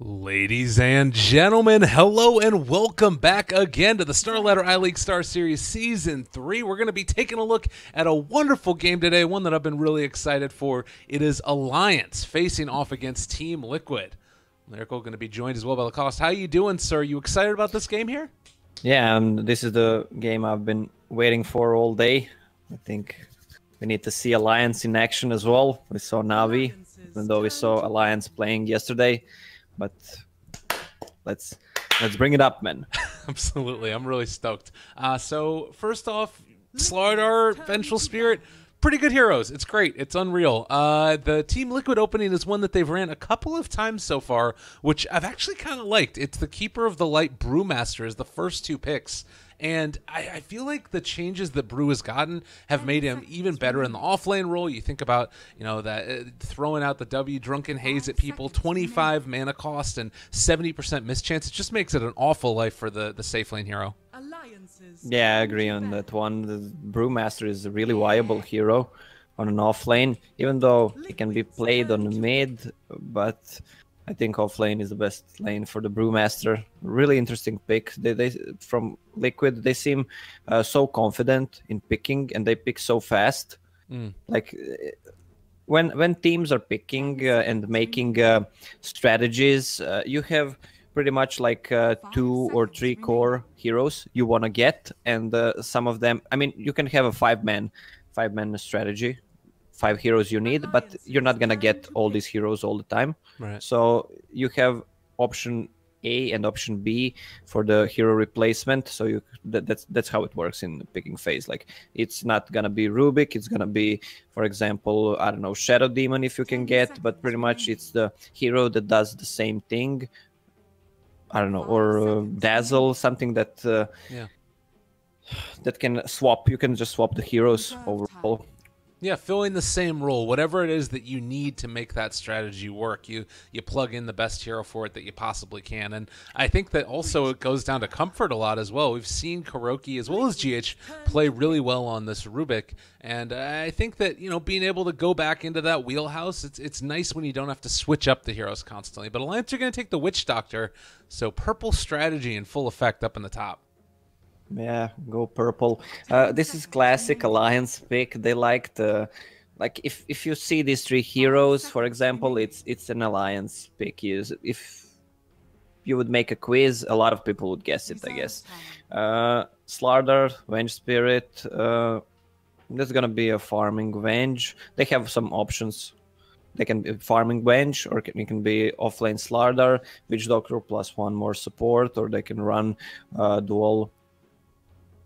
Ladies and gentlemen, hello and welcome back again to the Star Ladder iLeague Star Series Season 3. We're going to be taking a look at a wonderful game today, one that I've been really excited for. It is Alliance facing off against Team Liquid. Lyrical going to be joined as well by Lacoste. How you doing, sir? You excited about this game here? Yeah, this is the game I've been waiting for all day. I think we need to see Alliance in action as well. We saw Navi, even though we saw Alliance playing yesterday. But let's bring it up, man. Absolutely, I'm really stoked. So first off, Slardar, Vengeful Spirit, pretty good heroes. It's great. It's unreal. The Team Liquid opening is one that they've ran a couple of times so far, which I've actually kind of liked. It's the Keeper of the Light Brewmaster is the first two picks. And I feel like the changes that Brew has gotten have made him even better in the offlane role. You think about, that throwing out the W Drunken Haze at people, 25 mana cost and 70% miss chance. It just makes it an awful life for the safe lane hero. Yeah, I agree on that one. The Brewmaster is a really viable hero on an offlane, even though it can be played on mid, but I think offlane is the best lane for the Brewmaster. Really interesting pick. They from Liquid, they seem so confident in picking, and they pick so fast. Like when teams are picking and making strategies, you have pretty much like 2 or 3 core heroes you want to get, and some of them. I mean, you can have a 5-man strategy. 5 heroes you need, but you're not gonna get all these heroes all the time. Right. So you have option A and option B for the hero replacement. So that's how it works in the picking phase. Like, it's not gonna be Rubik. It's gonna be, for example, I don't know, Shadow Demon if you can get, but pretty much it's the hero that does the same thing. I don't know, or Dazzle, something that that can swap. You can just swap the heroes overall. Yeah, filling the same role, whatever it is that you need to make that strategy work, you plug in the best hero for it that you possibly can. And I think that also it goes down to comfort a lot as well. We've seen Kuroki as well as GH play really well on this Rubik, and I think that being able to go back into that wheelhouse, it's nice when you don't have to switch up the heroes constantly. But Alliance are going to take the Witch Doctor, so purple strategy in full effect up in the top. Yeah, go purple. This is classic Alliance pick. They like the, like, if you see these 3 heroes, for example, it's an Alliance pick. If you would make a quiz, a lot of people would guess it, I guess. Slardar, Venge Spirit. There's gonna be a farming Venge. They have some options. They can be farming Venge, or it can be offlane Slardar, Witch Doctor plus 1 more support, or they can run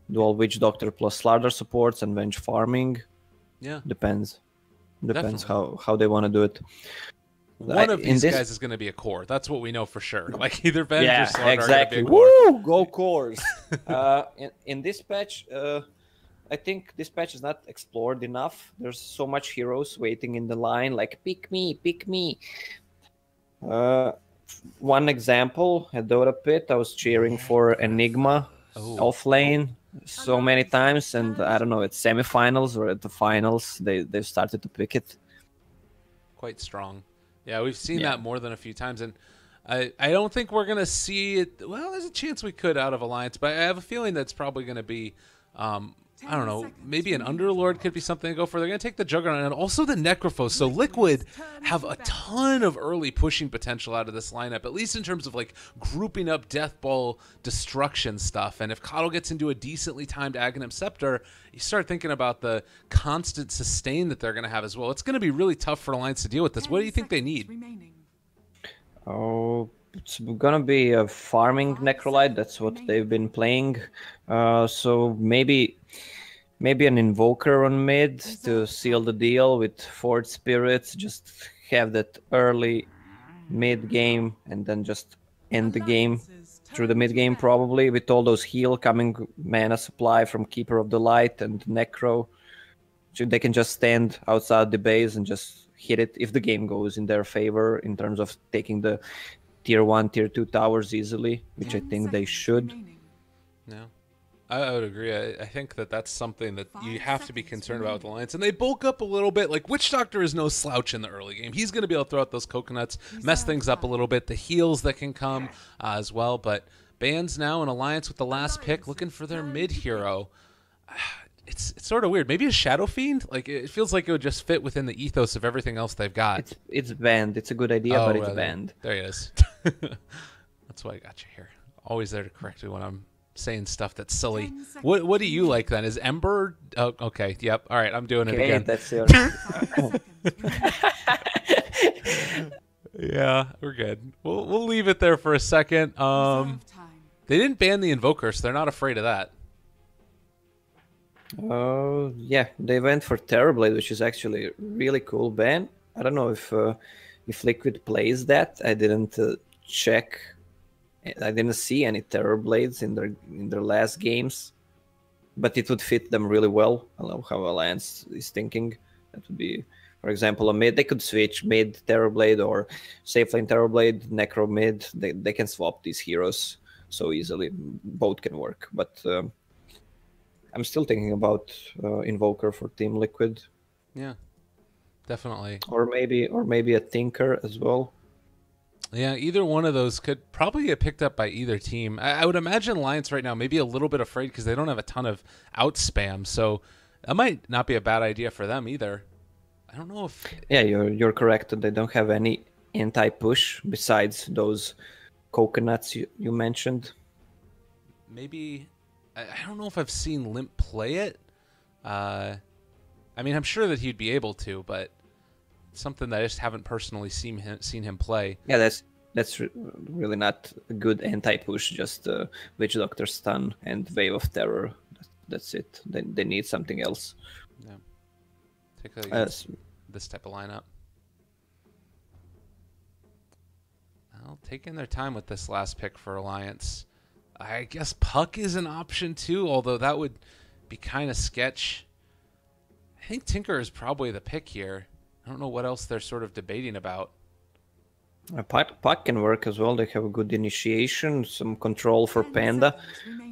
dual Witch Doctor plus Slardar supports and Venge farming. Yeah, depends how they want to do it. One of these guys is going to be a core. That's what we know for sure. Like either Venge or Slardar. Exactly. Are gonna be a core. Woo! Go cores. In this patch, I think this patch is not explored enough. There's so much heroes waiting in the line, like pick me, pick me. One example, at Dota Pit, I was cheering for Enigma offlane so many times, and I don't know, at semifinals or at the finals, they've started to pick it. Quite strong. Yeah, we've seen that more than a few times, and I don't think we're going to see it. Well, there's a chance we could out of Alliance, but I have a feeling that's probably going to be, I don't know, maybe an Underlord could be something to go for. They're going to take the Juggernaut and also the Necrophos. So Liquid have a ton of early pushing potential out of this lineup, at least in terms of like grouping up Death Ball destruction stuff. And if Coddle gets into a decently timed Aghanim Scepter, you start thinking about the constant sustain that they're going to have as well. It's going to be really tough for Alliance to deal with this. What do you think they need? Oh, it's gonna be a farming Necrolite. That's what they've been playing. So maybe an Invoker on mid to seal the deal with Fort Spirits. Just have that early mid game and then just end the game through the mid game, probably with all those heal coming mana supply from Keeper of the Light and Necro. So they can just stand outside the base and just hit it if the game goes in their favor in terms of taking the tier 1, tier 2 towers easily, which I think they should. Yeah. I would agree. I think that that's something that you have to be concerned about with the Alliance. And they bulk up a little bit. Like, Witch Doctor is no slouch in the early game. He's going to be able to throw out those coconuts, mess things up a little bit. The heals that can come as well. But Bands now in Alliance with the last pick, looking for their mid-hero. It's sort of weird. Maybe a Shadow Fiend? Like, it feels like it would just fit within the ethos of everything else they've got. It's banned. It's a good idea, but it's banned. There he is. That's why I got you here. Always there to correct me when I'm saying stuff that's silly. What do you like then? Is Ember? Oh, okay. Yep. All right. I'm doing it again. That's your... Yeah, we're good. We'll leave it there for a second. They didn't ban the Invoker, so they're not afraid of that. Oh, yeah. They went for Terrorblade, which is actually a really cool ban. I don't know if Liquid plays that. I didn't check. I didn't see any Terrorblades in their last games, but it would fit them really well. I love how Alliance is thinking. That would be, for example, a mid. They could switch mid Terrorblade or safe lane Terrorblade, Necro mid. They can swap these heroes so easily. Both can work, but I'm still thinking about Invoker for Team Liquid. Yeah, definitely. Or maybe a Tinker as well. Yeah, either one of those could probably get picked up by either team. I would imagine Alliance right now maybe a little bit afraid because they don't have a ton of out spam, so that might not be a bad idea for them either. I don't know if... Yeah, you're correct. They don't have any anti-push besides those coconuts you mentioned. Maybe... I don't know if I've seen Limp play it. I mean, I'm sure that he'd be able to, but... something that I just haven't personally seen him play. Yeah, that's really not a good anti-push. Just Witch Doctor stun and Wave of Terror. That's it. They need something else. Yeah, particularly this type of lineup. Well, taking their time with this last pick for Alliance. I guess Puck is an option too, although that would be kind of sketch. I think Tinker is probably the pick here. I don't know what else they're sort of debating about. Puck can work as well. They have a good initiation, some control for Panda,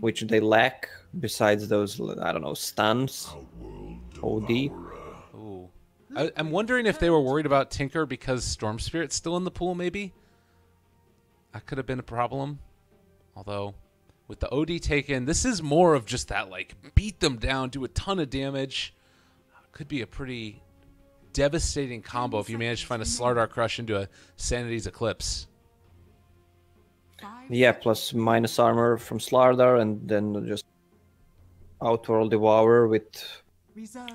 which they lack besides those, I don't know, stuns, OD. Ooh. I'm wondering if they were worried about Tinker because Storm Spirit's still in the pool, maybe? That could have been a problem. Although, with the OD taken, this is more of just that, like, beat them down, do a ton of damage. Could be a pretty... devastating combo if you manage to find a Slardar Crush into a Sanity's Eclipse. Yeah, plus minus armor from Slardar, and then just Outworld Devour with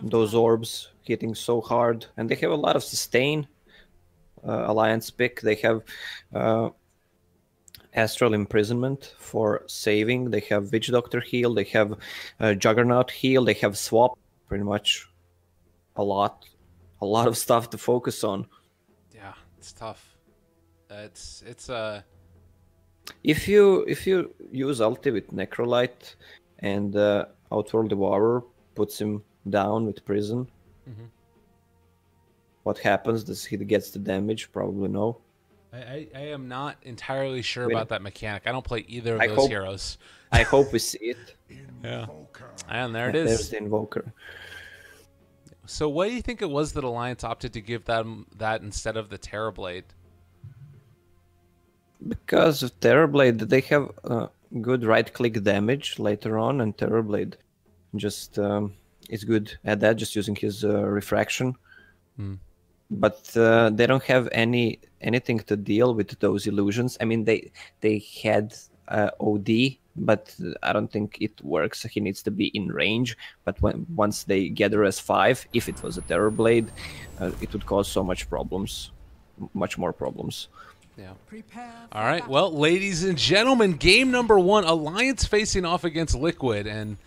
those orbs hitting so hard. And they have a lot of sustain. Alliance pick. They have Astral Imprisonment for saving. They have Witch Doctor heal. They have Juggernaut heal. They have swap. Pretty much a lot of stuff to focus on. Yeah, it's tough. It's if you use ulti with Necrolite and Outworld Devourer puts him down with Prison, what happens? Does he gets the damage? Probably no. I am not entirely sure about that mechanic. I don't play either of those heroes. I hope we see it. Yeah, and there it is. There's the Invoker. So what do you think it was that Alliance opted to give them that instead of the Terrorblade? Because of Terrorblade, they have good right-click damage later on, and Terrorblade just is good at that, just using his refraction. But they don't have anything to deal with those illusions. I mean, they had OD, but I don't think it works. He needs to be in range. But once they gather as 5, if it was a Terrorblade, it would cause so much problems, much more problems. Yeah. All right. Well, ladies and gentlemen, game number 1, Alliance facing off against Liquid, and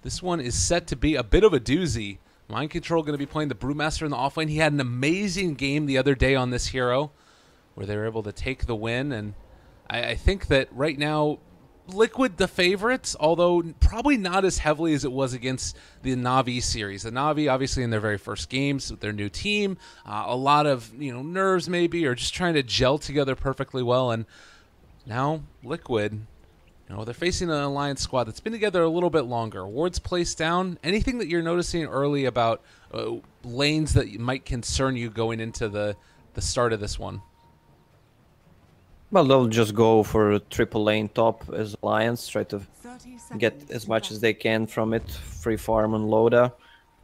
this one is set to be a bit of a doozy. Mind Control going to be playing the Brewmaster in the offlane. He had an amazing game the other day on this hero, where they were able to take the win, and I think that right now, Liquid the favorites, although probably not as heavily as it was against the Na'Vi series. The Na'Vi, obviously, in their very first games with their new team, a lot of nerves maybe, or just trying to gel together perfectly well. And now Liquid, You know, they're facing an Alliance squad that's been together a little bit longer. Wards placed down. Anything that you're noticing early about lanes that might concern you going into the start of this one? Well, they'll just go for a triple lane top as Alliance, try to get as much as they can from it, free farm on Loda,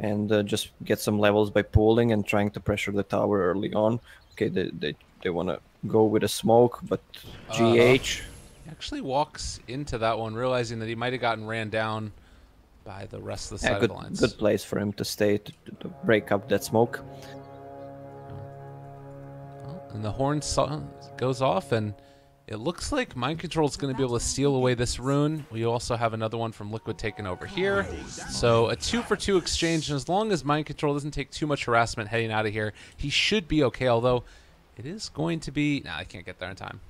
and just get some levels by pooling and trying to pressure the tower early on. Okay, they want to go with a smoke, but GH... He actually walks into that one, realizing that he might have gotten ran down by the rest of the side of the lines. Good place for him to stay to break up that smoke. And the horn goes off, and it looks like Mind Control is going to be able to steal away this rune. We also have another one from Liquid taken over here. So a 2-for-2 exchange, and as long as Mind Control doesn't take too much harassment heading out of here, he should be okay, although it is going to be... Nah, I can't get there in time.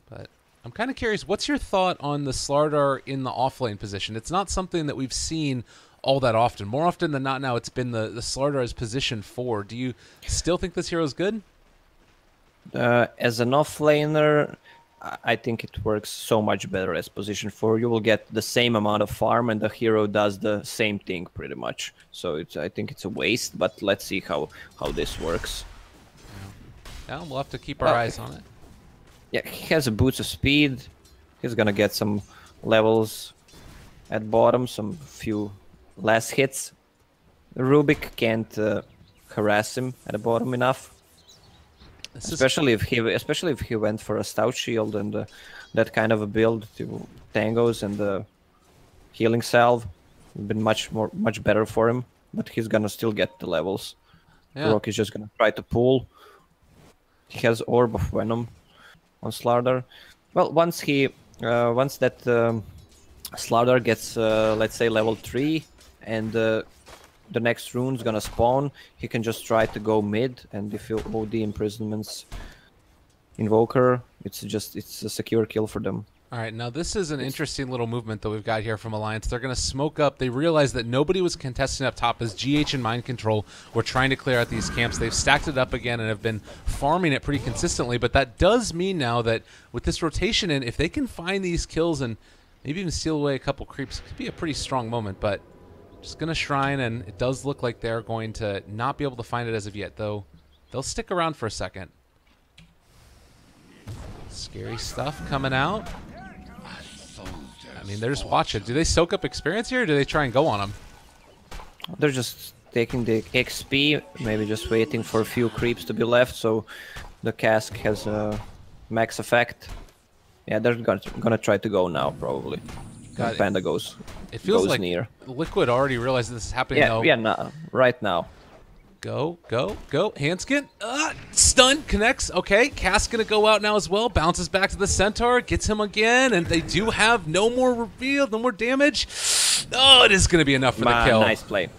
But I'm kind of curious, what's your thought on the Slardar in the offlane position? It's not something that we've seen all that often. More often than not now, it's been the Slardar's position 4. Do you still think this hero is good? As an offlaner, I think it works so much better as position 4. You will get the same amount of farm, and the hero does the same thing pretty much. So I think it's a waste, but let's see how this works. Yeah, we'll have to keep our eyes on it. Yeah, he has a boost of speed. He's gonna get some levels at bottom, some few less hits. Rubik can't harass him at the bottom enough. Especially if he went for a stout shield and that kind of a build to tangos and the healing salve, would been much better for him. But he's gonna still get the levels. Yeah. Rock is just gonna try to pull. He has Orb of Venom on Slardar. Well, once that Slardar gets let's say level 3 and the next rune's gonna spawn, he can just try to go mid, and if you OD Imprisonment's Invoker, it's a secure kill for them. All right, now this is an interesting little movement that we've got here from Alliance. They're going to smoke up. They realize that nobody was contesting up top as GH and Mind Control were trying to clear out these camps. They've stacked it up again and have been farming it pretty consistently, but that does mean now that with this rotation in, if they can find these kills and maybe even steal away a couple creeps, it could be a pretty strong moment, but just going to Shrine, and it does look like they're going to not be able to find it as of yet, though they'll stick around for a second. Scary stuff coming out. I mean, they're just watching. Do they soak up experience here, or do they try and go on them? They're just taking the XP, maybe just waiting for a few creeps to be left, so the cask has a max effect. Yeah, they're gonna try to go now, probably. Panda goes. It feels like near. Liquid already realized this is happening. Yeah, though. no, right now. Go. Handskin. Stun connects. Okay, Cask gonna go out now as well. Bounces back to the Centaur. Gets him again, and they do have no more reveal, no more damage. Oh, it is gonna be enough for the kill. Nice play.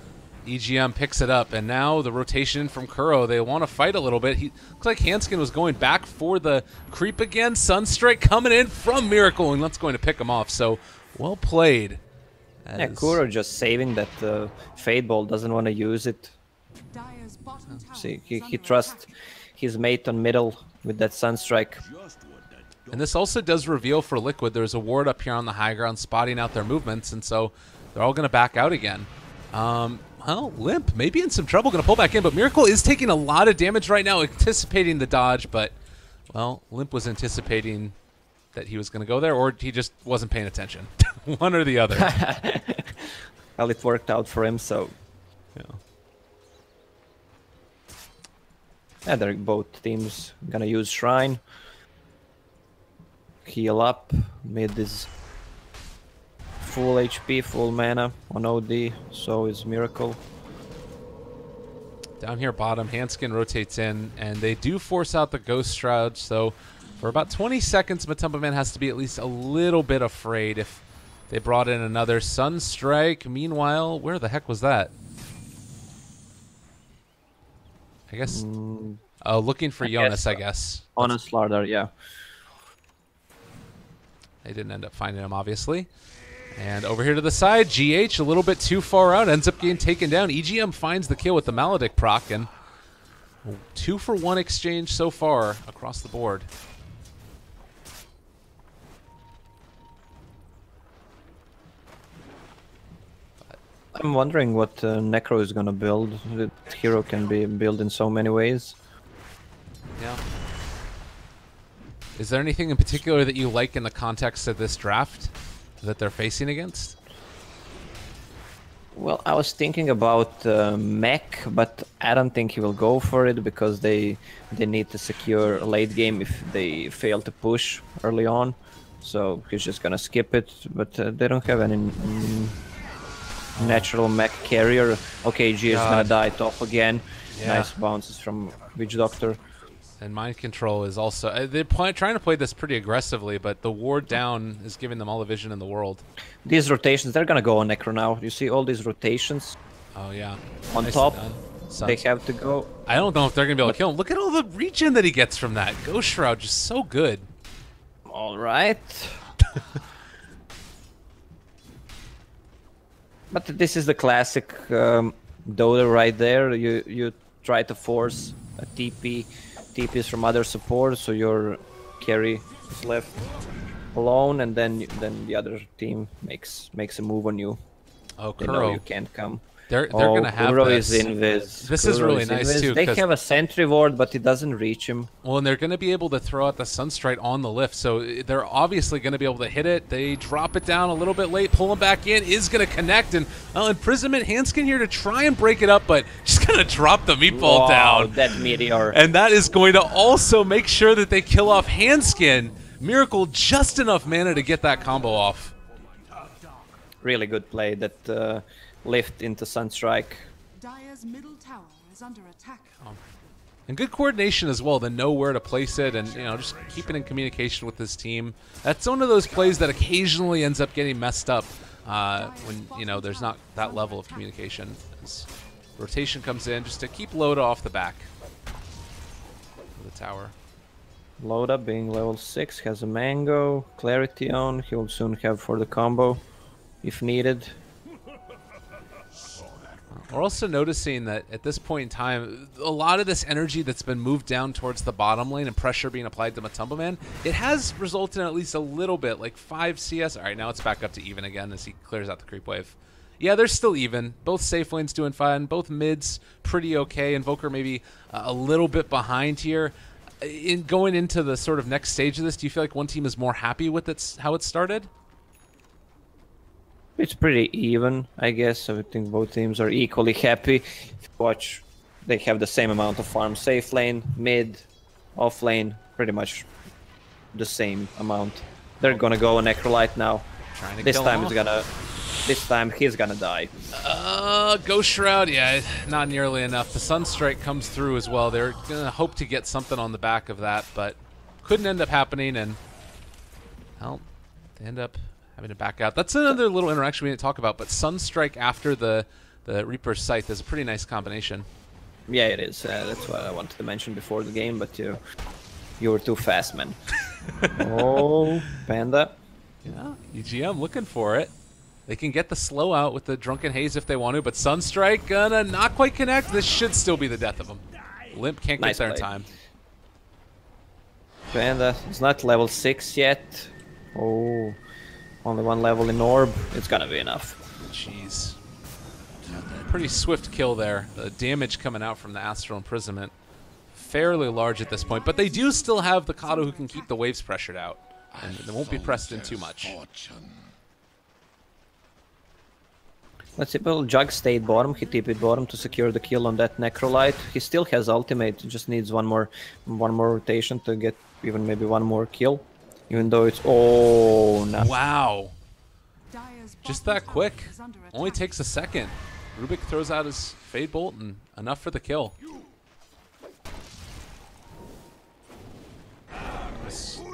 EGM picks it up, and now the rotation from Kuro. They want to fight a little bit. He looks like Handskin was going back for the creep again. Sunstrike coming in from Miracle, and that's going to pick him off. So well played. Yeah, Kuro just saving that Fade Ball, doesn't want to use it. See, he trusts his mate on middle with that Sunstrike. And this also does reveal for Liquid there's a ward up here on the high ground spotting out their movements, and so they're all going to back out again. Well, Limp maybe in some trouble, going to pull back in, but Miracle is taking a lot of damage right now, anticipating the dodge, but, well, Limp was anticipating that he was going to go there, or he just wasn't paying attention. One or the other. Well, it worked out for him, so... Yeah. Yeah, they're both teams gonna use Shrine. Heal up. Mid is full HP, full mana on OD, so is Miracle. Down here bottom, Handskin rotates in, and they do force out the Ghost Shroud, so for about 20 seconds, Matumba Man has to be at least a little bit afraid if they brought in another Sunstrike. Meanwhile, where the heck was that? I guess, looking for Jonas, I guess. On a Slardar, yeah. They didn't end up finding him, obviously. And over here to the side, GH a little bit too far out, ends up getting taken down. EGM finds the kill with the Maledict proc, and 2-for-1 exchange so far across the board. I'm wondering what Necro is gonna build. The hero can be built in so many ways. Yeah. Is there anything in particular that you like in the context of this draft that they're facing against? Well, I was thinking about Mech, but I don't think he will go for it because they need to secure a late game if they fail to push early on. So he's just gonna skip it, but they don't have any natural Mech carrier. Okay, G is gonna die top again. Yeah. Nice bounces from Witch Doctor. And Mind Control is also... they're trying to play this pretty aggressively, but the ward down is giving them all the vision in the world. These rotations, they're gonna go on Necro now. You see all these rotations? Oh, yeah. On Nice top, done. they have to go. I don't know if they're going to be able to kill him. Look at all the regen that he gets from that. Ghost Shroud, just so good. All right. But this is the classic Dota right there. You try to force a TPs from other support, so your carry is left alone, and then the other team makes a move on you. Oh, They know you can't come. They're going to have Kuro this. is invis. This is really nice, too. They have a sentry ward, but it doesn't reach him. Well, and they're going to be able to throw out the Sunstrike on the lift, so they're obviously going to be able to hit it. They drop it down a little bit late, pull him back in, is going to connect, and Imprisonment, Hanskin here to try and break it up, but just going to drop the meatball down. That meteor. And that is going to also make sure that they kill off Hanskin. Miracle, just enough mana to get that combo off. Really good play, that lift into Sunstrike. Dire's middle tower is under attack. And good coordination as well, to know where to place it, and just keeping in communication with his team. That's one of those plays that occasionally ends up getting messed up when there's not that level of communication. As rotation comes in just to keep Loda off the back of the tower. Loda, being level 6, has a Mango, Clarity on. He'll soon have for the combo if needed. We're also noticing that at this point in time, a lot of this energy that's been moved down towards the bottom lane and pressure being applied to Matumba Man, it has resulted in at least a little bit, like 5 CS. All right, now it's back up to even again as he clears out the creep wave. Yeah, they're still even. Both safe lanes doing fine. Both mids pretty okay. Invoker maybe a little bit behind here. In going into the sort of next stage of this, do you feel like one team is more happy with how it started? It's pretty even, I guess. I think both teams are equally happy. Watch, they have the same amount of farm. Safe lane, mid, off lane, pretty much the same amount. They're gonna go on Necrolyte now. This time he's gonna die. Ghost Shroud, yeah, not nearly enough. The Sunstrike comes through as well. They're gonna hope to get something on the back of that, but couldn't end up happening, and well, they end up having to back out. That's another little interaction we didn't talk about, but Sunstrike after the Reaper's Scythe is a pretty nice combination. Yeah, it is. That's what I wanted to mention before the game, but you were too fast, man. Oh, Panda. Yeah, EGM looking for it. They can get the slow out with the Drunken Haze if they want to, but Sunstrike gonna not quite connect. This should still be the death of him. Limp can't get there in time. Panda is not level 6 yet. Oh, only one level in Orb. It's gonna be enough. Jeez. Pretty swift kill there. The damage coming out from the Astral Imprisonment fairly large at this point, but they do still have the Kato who can keep the waves pressured out, and they won't be pressed in too much. Let's see, well, Jug stayed bottom, he TP'd bottom to secure the kill on that Necrolyte. He still has ultimate, he just needs one more rotation to get even maybe one more kill. Even though it's... Oh, no. Wow. Just that quick. Only takes a second. Rubik throws out his Fade Bolt, and enough for the kill.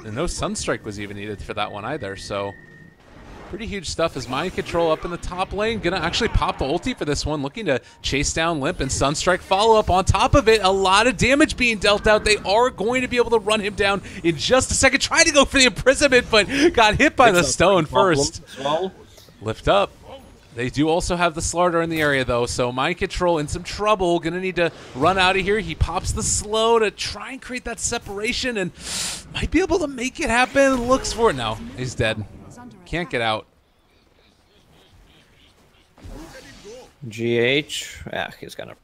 And no Sunstrike was even needed for that one either, so... Pretty huge stuff as Mind Control up in the top lane. Gonna actually pop the ulti for this one. Looking to chase down Limp, and Sunstrike follow up on top of it. A lot of damage being dealt out. They are going to be able to run him down in just a second. Tried to go for the imprisonment, but got hit by the stone first. Lift up. They do also have the Slardar in the area though, so Mind Control in some trouble. Gonna need to run out of here. He pops the slow to try and create that separation and might be able to make it happen. Looks for it. No, he's dead. Can't get out. GH, yeah, he's gonna.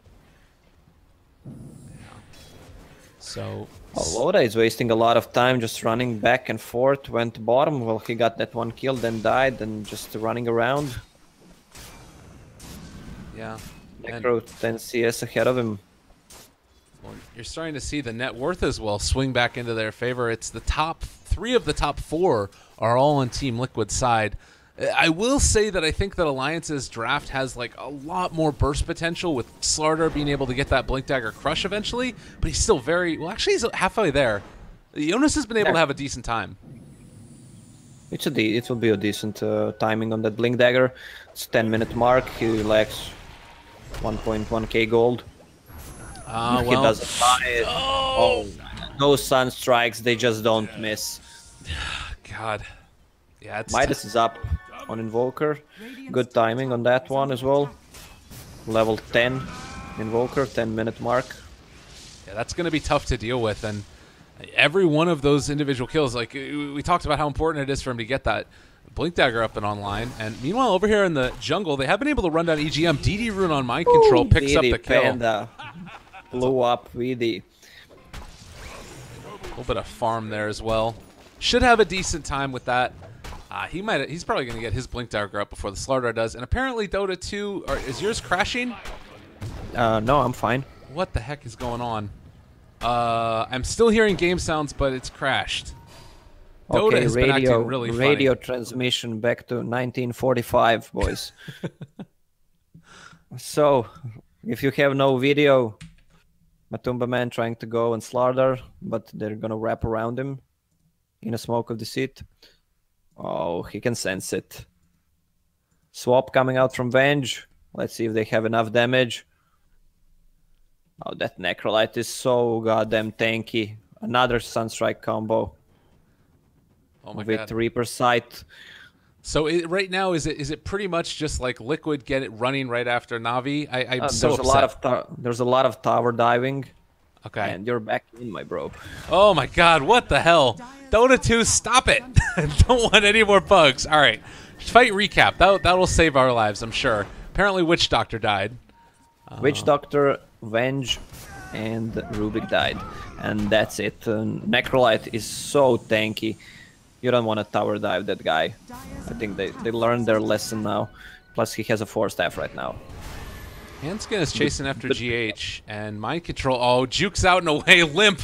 So Loda is wasting a lot of time just running back and forth. Went bottom. Well, he got that one kill, then died, and just running around. yeah. Necro 10 CS ahead of him. Well, you're starting to see the net worth as well swing back into their favor. It's the top 3 of the top 4 are all on Team Liquid's side. I will say that I think that Alliance's draft has like a lot more burst potential with Slardar being able to get that Blink Dagger crush eventually, but he's still very well. Actually, he's halfway there. Jonas has been able to have a decent time. It will be a decent timing on that Blink Dagger. It's 10-minute mark. He lacks 1.1k gold. He doesn't buy it. Oh, those sun strikes, they just don't miss. God. Yeah, it's Midas is up on Invoker. Good timing on that one as well. Level 10 Invoker, 10-minute mark. Yeah, that's going to be tough to deal with, and every one of those individual kills, like we talked about how important it is for him to get that Blink Dagger up and online. And meanwhile, over here in the jungle, they have been able to run down EGM. DD Rune on Mind Control picks up the kill. Panda blew up VD. A little bit of farm there as well. Should have a decent time with that. He's probably going to get his Blink Dagger up before the Slardar does. And apparently Dota 2, is yours crashing? No, I'm fine. What the heck is going on? I'm still hearing game sounds, but it's crashed. Dota has been acting really funny. Radio transmission back to 1945, boys. So, if you have no video, Matumba Man trying to go and Slardar, but they're gonna wrap around him in a smoke of deceit. Oh, he can sense it. Swap coming out from Venge. Let's see if they have enough damage. Oh, that Necrolite is so goddamn tanky. Another Sunstrike combo. Oh my with God. Reaper Sight. So right now, is it pretty much just like Liquid get it running right after Navi? I'm so there's upset. There's a lot of tower diving. Okay. And you're back in, my bro. Oh my God, what the hell? Dota 2, stop it. Don't want any more bugs. All right. Fight recap. That'll save our lives, I'm sure. Apparently Witch Doctor died. Witch Doctor, Venge, and Rubik died. And that's it. Necrolite is so tanky. You don't want to tower dive that guy. I think they learned their lesson now. Plus he has a 4-staff right now. Handskin is chasing after GH, and Mind Control, oh, jukes out and away, limp.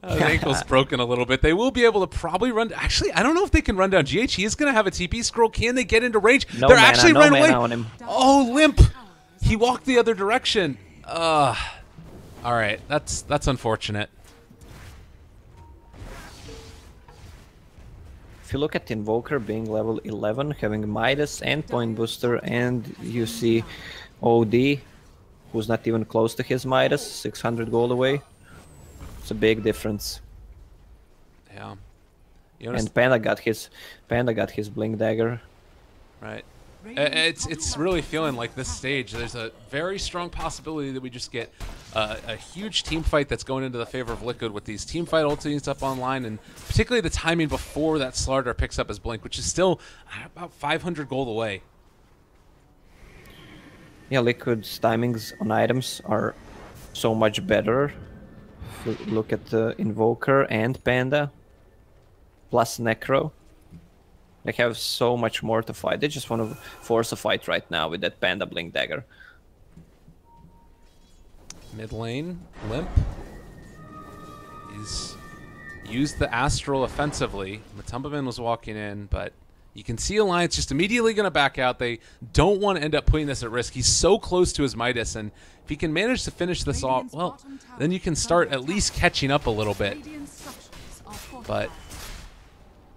The ankle's broken a little bit. They will be able to probably run. Actually, I don't know if they can run down GH. He is going to have a TP scroll. Can they get into range? No They're mana, actually no ran mana away. On him. Oh, limp. He walked the other direction. All right, that's unfortunate. If you look at Invoker being level 11, having Midas and Point Booster, and you see OD, who's not even close to his Midas, 600 gold away. It's a big difference. Yeah. And Panda got his Blink Dagger. Right. It's really feeling like this stage. There's a very strong possibility that we just get a huge team fight that's going into the favor of Liquid with these team fight ultimates up online, and particularly the timing before that Slardar picks up his Blink, which is still about 500 gold away. Yeah, Liquid's timings on items are so much better. If you look at Invoker and Panda, plus Necro. They have so much more to fight. They just want to force a fight right now with that Panda Blink Dagger. Mid lane, Limp. He's used the Astral offensively. Matumbaman was walking in, but you can see Alliance just immediately going to back out. They don't want to end up putting this at risk. He's so close to his Midas, and if he can manage to finish this off, well, then you can start at least catching up a little bit. But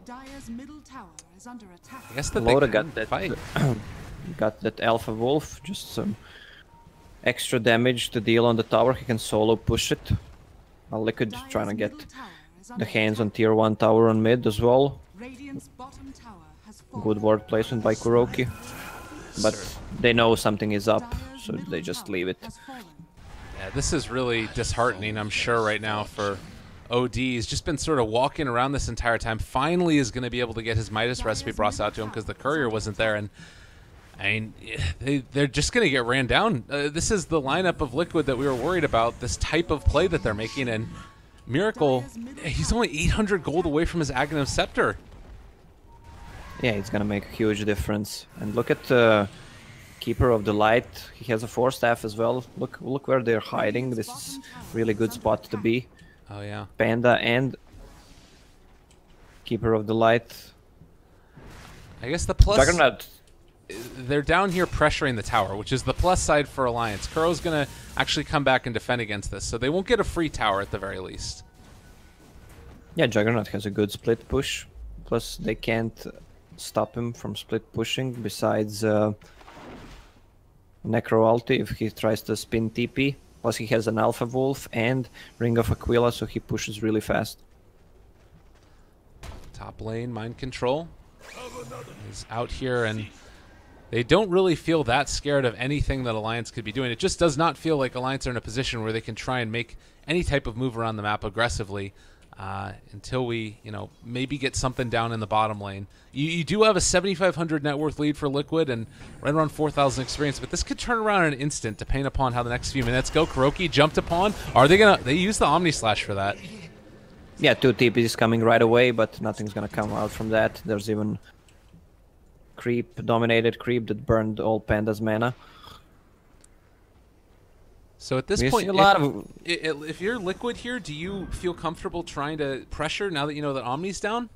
I guess that Loda they got that fight. got that Alpha Wolf, just some extra damage to deal on the tower. He can solo push it. Liquid trying to get the hands on tier 1 tower on mid as well. Good ward placement by Kuroki. But they know something is up, so they just leave it. Yeah, this is really disheartening, I'm sure, right now for OD. He's just been sort of walking around this entire time. Finally is going to be able to get his Midas recipe brought out to him because the courier wasn't there. And I mean, they're just going to get ran down. This is the lineup of Liquid that we were worried about, this type of play that they're making, and Miracle, he's only 800 gold away from his Aghanim Scepter. Yeah, it's gonna make a huge difference. And look at Keeper of the Light. He has a 4-staff as well. Look where they're hiding. This is really good spot to be. Oh yeah. Panda and Keeper of the Light. I guess the plus... Juggernaut. They're down here pressuring the tower, which is the plus side for Alliance. Kuro's going to actually come back and defend against this, so they won't get a free tower at the very least. Yeah, Juggernaut has a good split push. Plus, they can't stop him from split pushing, besides Necro ulti if he tries to spin TP. Plus, he has an Alpha Wolf and Ring of Aquila, so he pushes really fast. Top lane, Mind Control is out here, and they don't really feel that scared of anything that Alliance could be doing. It just does not feel like Alliance are in a position where they can try and make any type of move around the map aggressively until we, maybe get something down in the bottom lane. You do have a 7,500 net worth lead for Liquid and right around 4,000 experience, but this could turn around in an instant depending upon how the next few minutes go. Kuroki jumped upon. Are they gonna? They use the Omni Slash for that. Yeah, 2 TPs coming right away, but nothing's gonna come out from that. There's even dominated creep that burned all Panda's mana. So at this point, if you're Liquid here, do you feel comfortable trying to pressure now that you know that Omni's down?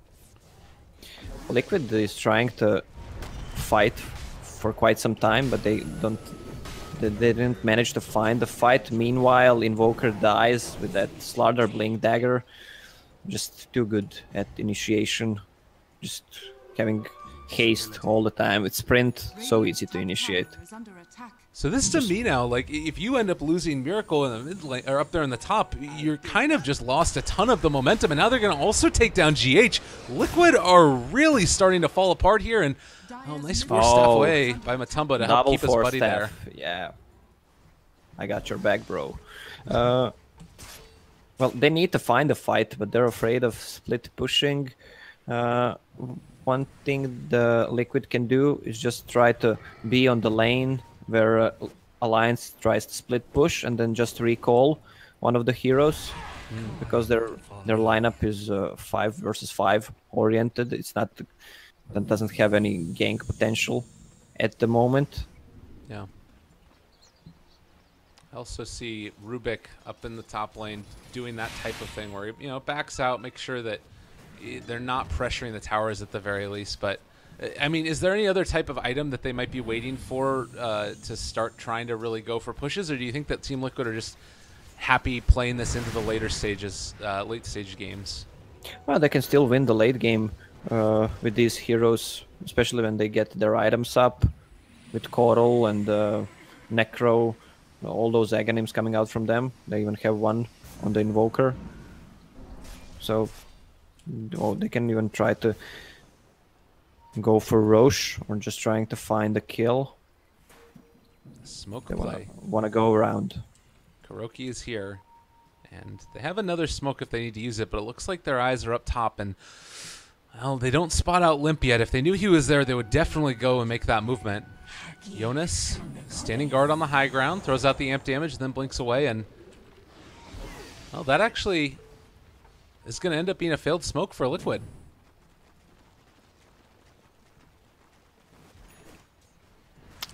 Liquid is trying to fight for quite some time, but they didn't manage to find the fight. Meanwhile, Invoker dies with that Slardar Blink Dagger. Just too good at initiation. Just having haste all the time. With sprint, so easy to initiate. So this to me now, like if you end up losing Miracle in the mid lane or up there in the top, you're kind of just lost a ton of the momentum, and now they're going to also take down GH. Liquid are really starting to fall apart here, and nice 4-staff away by Matumba to help keep his buddy there. Yeah, I got your back, bro. Well, they need to find a fight, but they're afraid of split pushing. One thing the Liquid can do is just try to be on the lane where Alliance tries to split push and then just recall one of the heroes, because their lineup is 5 versus 5 oriented. It's not, that doesn't have any gank potential at the moment. Yeah. I also see Rubik up in the top lane doing that type of thing where he, backs out, makes sure that they're not pressuring the towers at the very least. But I mean, is there any other type of item that they might be waiting for to start trying to really go for pushes, or do you think that Team Liquid are just happy playing this into the later stages, late stage games? Well, they can still win the late game with these heroes, especially when they get their items up with Coral and Necro, all those Aghanims coming out from them. They even have one on the Invoker. So they can even try to go for Roche or just trying to find a kill. Smoke they play. Want to go around. Kuroki is here, and they have another smoke if they need to use it, but it looks like their eyes are up top, and well, they don't spot out Limp yet. If they knew he was there, they would definitely go and make that movement. Jonas, standing guard on the high ground, throws out the amp damage, then blinks away, and well, that actually is going to end up being a failed smoke for Liquid.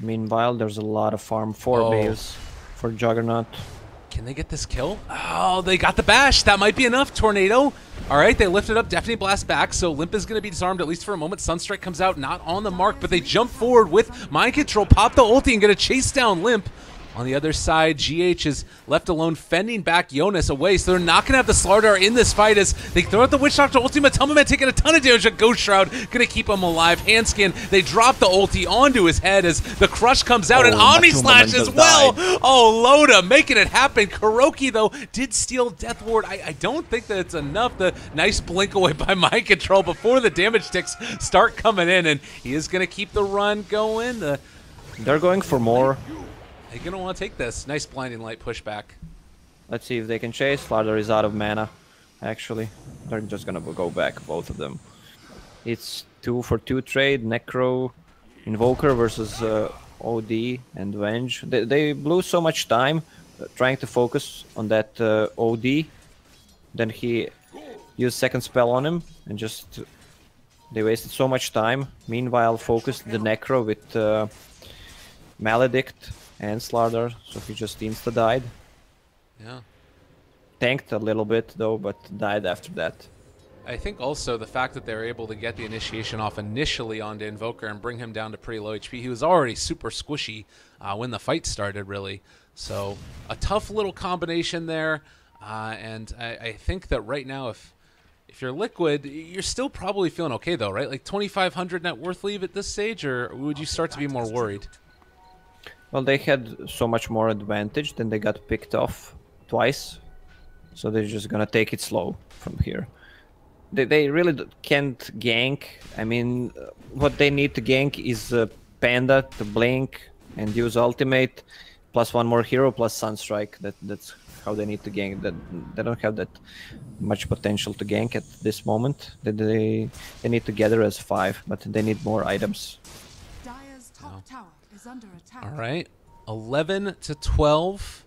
Meanwhile, there's a lot of farm for base for Juggernaut. Can they get this kill? Oh, they got the bash. That might be enough. Tornado. All right, they lifted up Deafening Blast back, so Limp is going to be disarmed at least for a moment. Sunstrike comes out, not on the mark, but they jump forward with Mind Control, pop the ulti, and going to chase down Limp. On the other side, GH is left alone, fending back Jonas away, so they're not going to have the Slardar in this fight as they throw out the Witch Doctor ulti. Matumba taking a ton of damage. A Ghost Shroud going to keep him alive. Handskin, they drop the ulti onto his head as the Crush comes out, and Omni Slash as well. Oh, Loda making it happen. Kuroki, though, did steal Death Ward. I don't think that it's enough. The nice blink away by Mind Control before the damage ticks start coming in, and he is going to keep the run going. They're going for more. They're going to want to take this. Nice Blinding Light pushback. Let's see if they can chase. Slardar is out of mana, actually. They're just going to go back, both of them. It's 2-for-2 trade. Necro Invoker versus OD and Venge. They blew so much time trying to focus on that OD. Then he used second spell on him and just they wasted so much time. Meanwhile, focused the Necro with Maledict and Slardar, so he just insta-died. Yeah. Tanked a little bit though, but died after that. I think also the fact that they were able to get the initiation off initially onto Invoker and bring him down to pretty low HP. He was already super squishy when the fight started, really. So a tough little combination there. And I think that right now, if you're Liquid, you're still probably feeling okay, though, right? Like 2,500 net worth leave at this stage, or would you start to be more worried? Well, they had so much more advantage, then they got picked off twice. So they're just gonna take it slow from here. They really can't gank. I mean, what they need to gank is Panda to blink and use ultimate, plus one more hero, plus Sunstrike. That's how they need to gank. They don't have that much potential to gank at this moment. They need to gather as 5, but they need more items. Dire's top tower is under attack. All right, 11 to 12,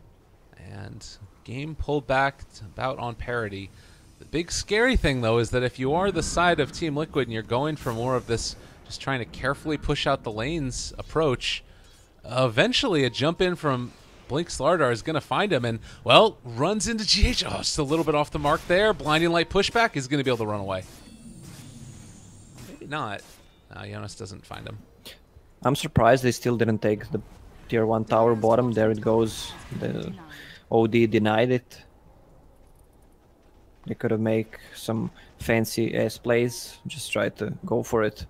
and game pulled back to about on parity. The big scary thing, though, is that if you are the side of Team Liquid and you're going for more of this, just trying to carefully push out the lanes approach, eventually a jump in from Blink Slardar is going to find him and, well, runs into GH. Oh, just a little bit off the mark there. Blinding Light pushback is going to be able to run away. Maybe not. Jonas doesn't find him. I'm surprised they still didn't take the tier 1 tower bottom. There it goes. The OD denied it. They could have made some fancy ass plays. Just try to go for it.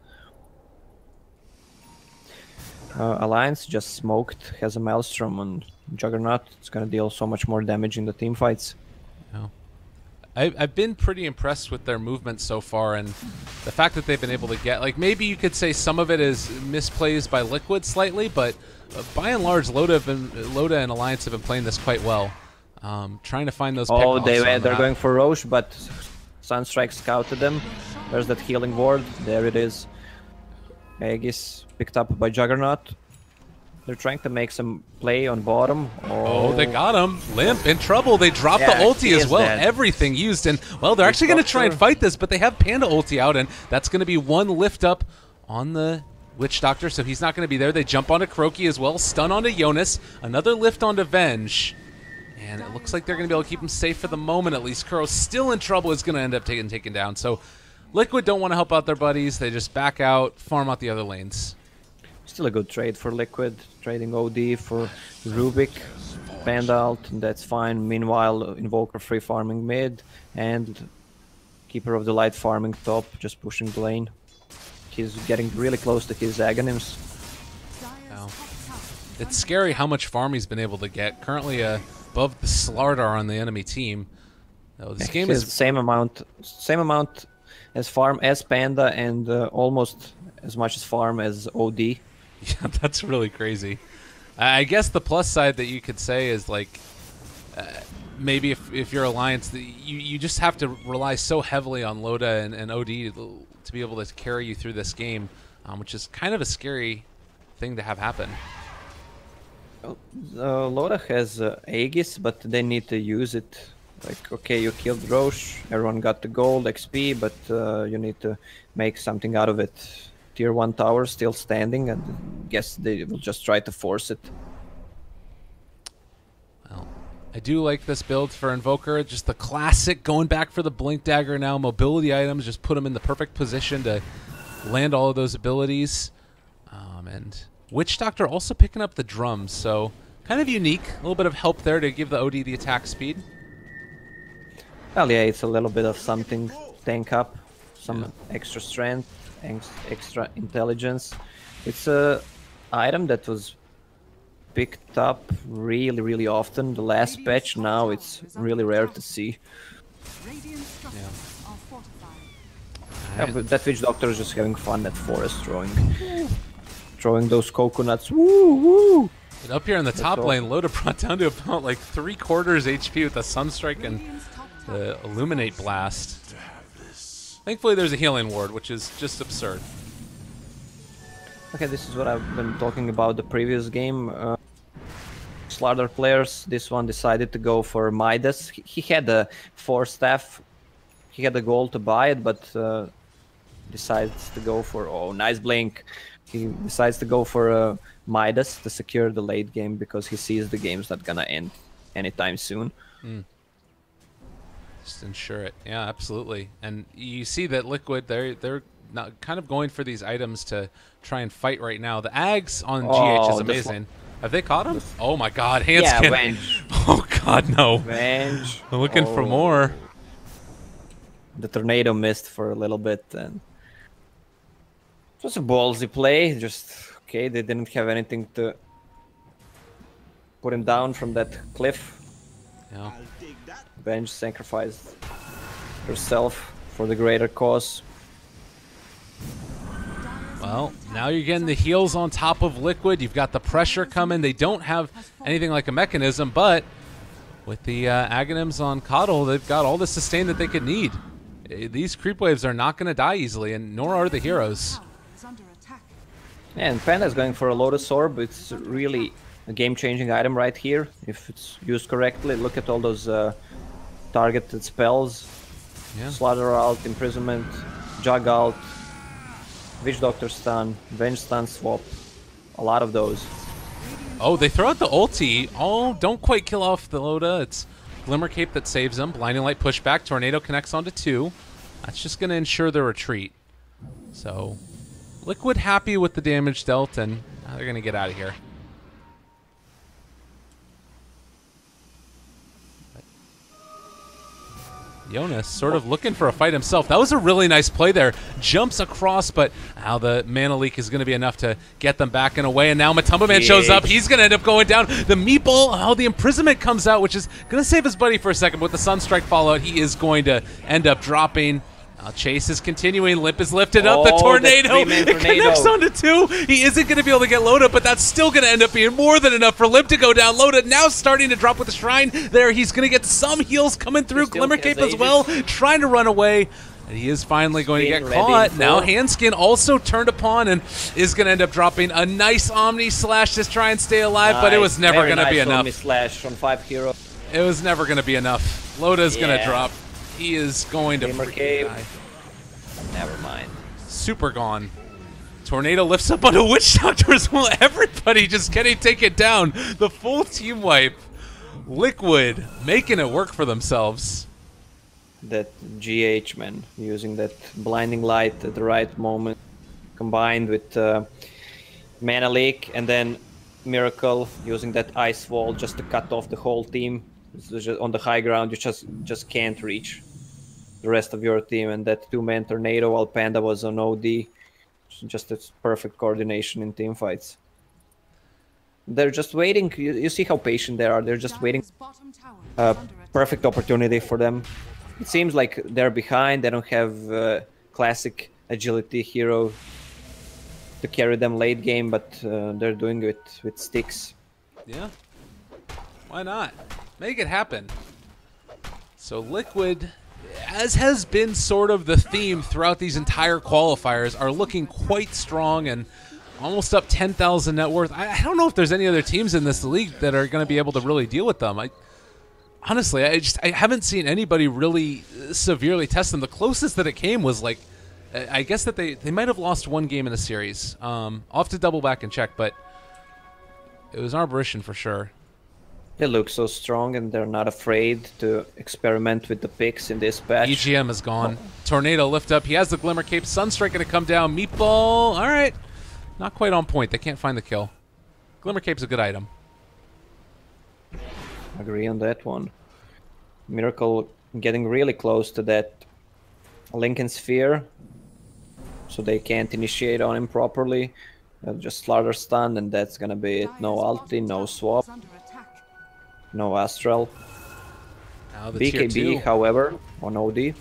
Alliance just smoked, has a Maelstrom on Juggernaut. It's gonna deal so much more damage in the team fights. Yeah. I've been pretty impressed with their movement so far, and the fact that they've been able to get, like, maybe you could say some of it is misplays by Liquid slightly, but by and large, Loda and Alliance have been playing this quite well. Trying to find those. Oh, they're going for Roche, but Sunstrike scouted them. There's that healing ward. There it is. Aegis picked up by Juggernaut. They're trying to make some play on bottom. Oh, they got him. Limp in trouble. They dropped the ulti as well. Dead. Everything used. And, well, they're actually going to try and fight this, but they have Panda ulti out, and that's going to be one lift up on the Witch Doctor, so he's not going to be there. They jump onto Kroki as well. Stun onto Jonas. Another lift onto Venge. And it looks like they're going to be able to keep him safe for the moment, at least. Kuro's still in trouble, is going to end up getting taken down. So Liquid don't want to help out their buddies. They just back out, farm out the other lanes. Still a good trade for Liquid. Trading OD for Rubik, Panda ult, and that's fine. Meanwhile, Invoker free farming mid, and Keeper of the Light farming top, just pushing the lane. He's getting really close to his Aghanims. Wow. It's scary how much farm he's been able to get. Currently above the Slardar on the enemy team. No, this game is same amount as farm as Panda, and almost as much as farm as OD. Yeah, that's really crazy. I guess the plus side that you could say is, like, maybe if you're Alliance, you just have to rely so heavily on Loda and OD to be able to carry you through this game, which is kind of a scary thing to have happen. Loda has Aegis, but they need to use it. Like, okay, you killed Roche, everyone got the gold XP, but you need to make something out of it. Tier 1 tower still standing, and I guess they will just try to force it. Well, I do like this build for Invoker. Just the classic, going back for the Blink Dagger now. Mobility items, just put them in the perfect position to land all of those abilities. And Witch Doctor also picking up the drums, so kind of unique. A little bit of help there to give the OD the attack speed. Well, yeah, it's a little bit of something. Tank up, some extra strength, extra intelligence. It's a item that was picked up really often. The last patch, now it's really rare to see. Yeah, but that Witch Doctor is just having fun at forest throwing those coconuts. Woo woo! And up here in the top lane, Loda brought down to about like 3/4 HP with the Sunstrike and the Illuminate Blast. Thankfully, there's a healing ward, which is just absurd. Okay, this is what I've been talking about the previous game. Slaughter players, this one decided to go for Midas. He had a 4 staff. He had a goal to buy it, but decides to go for, oh, nice blink. He decides to go for Midas to secure the late game because he sees the game's not gonna end anytime soon. Just ensure it. Yeah, absolutely. And you see that Liquid, they're not kind of going for these items to try and fight right now. The Ags on GH is amazing. Have they caught him? Oh my God, handskin. Yeah, Venge. Oh God, no. Venge. We're looking for more. The tornado missed for a little bit, and it was a ballsy play. Just okay, they didn't have anything to put him down from that cliff. Yeah. Venge sacrificed herself for the greater cause. Well, now you're getting the heals on top of Liquid. You've got the pressure coming. They don't have anything like a mechanism, but with the Aghanims on Coddle, they've got all the sustain that they could need. These creep waves are not going to die easily, and nor are the heroes. Yeah, and Panda's going for a Lotus Orb. It's really a game-changing item right here, if it's used correctly. Look at all those targeted spells. Yeah. Slaughter Alt, Imprisonment, Jug Alt, Witch Doctor Stun, Venge Stun Swap. A lot of those. Oh, they throw out the ulti. Oh, don't quite kill off the Loda. It's Glimmer Cape that saves them. Blinding Light pushback. Tornado connects onto 2. That's just going to ensure the retreat. So, Liquid happy with the damage dealt, and now they're going to get out of here. Jonas sort of looking for a fight himself. That was a really nice play there. Jumps across, but now the mana leak is going to be enough to get them back in a way. And now Matumba Man shows up. He's going to end up going down. The meatball, oh, the imprisonment comes out, which is going to save his buddy for a second. But with the Sunstrike fallout, he is going to end up dropping. Chase is continuing. Lip is lifted up. The tornado. It connects onto 2. He isn't going to be able to get Loda, but that's still going to end up being more than enough for Lip to go down. Loda now starting to drop with the Shrine there. He's going to get some heals coming through. Glimmer Cape as well, trying to run away. And he is finally going to get caught. Now Handskin also turned upon and is going to end up dropping a nice Omni Slash to try and stay alive, but it was never going to be enough. Omni Slash on 5 heroes. It was never going to be enough. Loda's going to drop. He is going to freaking die. Never mind. Super gone. Tornado lifts up onto Witch Doctor as well. Everybody just getting taken down. The full team wipe. Liquid making it work for themselves. That GH, man, using that blinding light at the right moment, combined with mana leak, and then Miracle using that ice wall just to cut off the whole team. Just on the high ground, you just can't reach the rest of your team, and that 2-man tornado while Panda was on OD. Just a perfect coordination in team fights. They're just waiting. You see how patient they are. They're just waiting. Perfect opportunity for them. It seems like they're behind. They don't have classic agility hero to carry them late game, but they're doing it with sticks. Yeah. Why not? Make it happen. So Liquid, as has been sort of the theme throughout these entire qualifiers, are looking quite strong and almost up 10,000 net worth. I don't know if there's any other teams in this league that are going to be able to really deal with them. Honestly, I haven't seen anybody really severely test them. The closest that it came was like, I guess that they might have lost one game in the series. I'll have to double back and check, but it was Arborition for sure. They look so strong, and they're not afraid to experiment with the picks in this patch. EGM is gone. Tornado lift up. He has the Glimmer Cape. Sunstrike going to come down. Meatball. All right. Not quite on point. They can't find the kill. Glimmer Cape's a good item. Agree on that one. Miracle getting really close to that Lincoln Sphere, so they can't initiate on him properly. Just Slaughter Stun, and that's going to be it. No ulti, no swap. No Astral. Now the BKB, however, on OD.